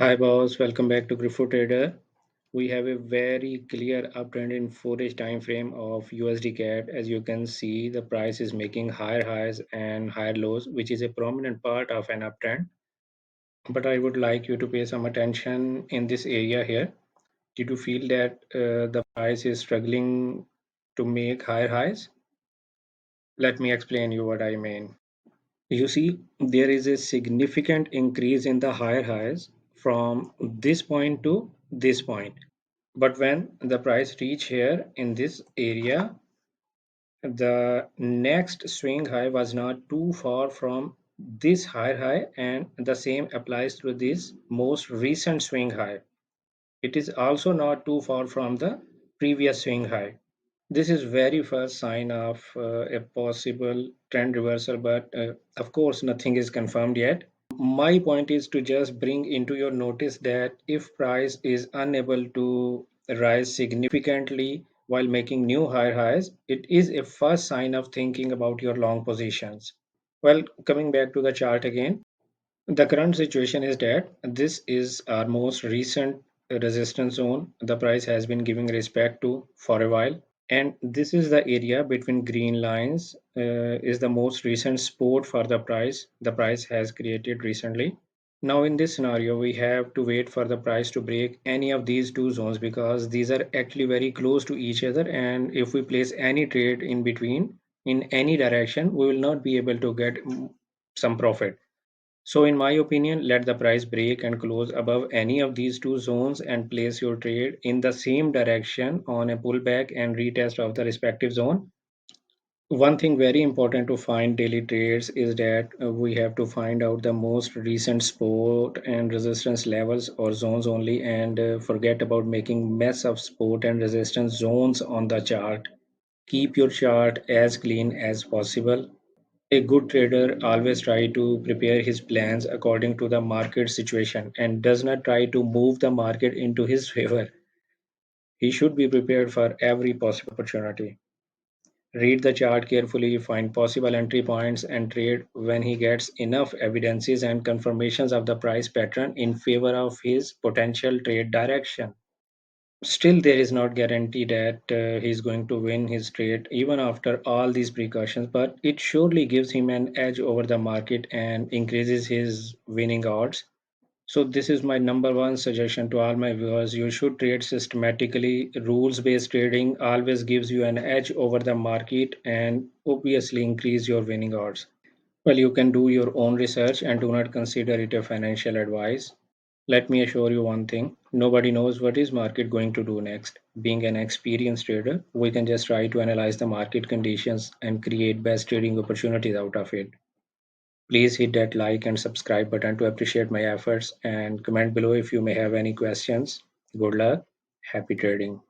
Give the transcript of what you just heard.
Hi boss, welcome back to Griffo Trader. We have a very clear uptrend in 4-hour time frame of USD CAD. As you can see, the price is making higher highs and higher lows, which is a prominent part of an uptrend. But I would like you to pay some attention in this area here. Did you feel that the price is struggling to make higher highs? Let me explain you what I mean. You see, there is a significant increase in the higher highs from this point to this point. But when the price reach here in this area, the next swing high was not too far from this higher high, and the same applies to this most recent swing high. It is also not too far from the previous swing high. This is very first sign of a possible trend reversal, but of course nothing is confirmed yet. My point is to just bring into your notice that if price is unable to rise significantly while making new higher highs, it is a first sign of thinking about your long positions. Well, coming back to the chart again, the current situation is that this is our most recent resistance zone the price has been giving respect to for a while, and this is the area between green lines is the most recent support for the price has created recently. Now in this scenario we have to wait for the price to break any of these two zones because these are actually very close to each other, and if we place any trade in between in any direction we will not be able to get some profit. So, in my opinion, let the price break and close above any of these two zones and place your trade in the same direction on a pullback and retest of the respective zone. One thing very important to find daily trades is that we have to find out the most recent support and resistance levels or zones only, and forget about making mess of support and resistance zones on the chart. Keep your chart as clean as possible. A good trader always try to prepare his plans according to the market situation and does not try to move the market into his favor. He should be prepared for every possible opportunity. Read the chart carefully, find possible entry points, and trade when he gets enough evidences and confirmations of the price pattern in favor of his potential trade direction. Still, there is not guarantee that he's going to win his trade even after all these precautions, but it surely gives him an edge over the market and increases his winning odds. So, this is my number one suggestion to all my viewers. You should trade systematically. Rules based trading always gives you an edge over the market and obviously increase your winning odds. Well, you can do your own research and do not consider it a financial advice. Let me assure you one thing, nobody knows what is market going to do next. Being an experienced trader, we can just try to analyze the market conditions and create best trading opportunities out of it. Please hit that like and subscribe button to appreciate my efforts and comment below if you may have any questions. Good luck. Happy trading.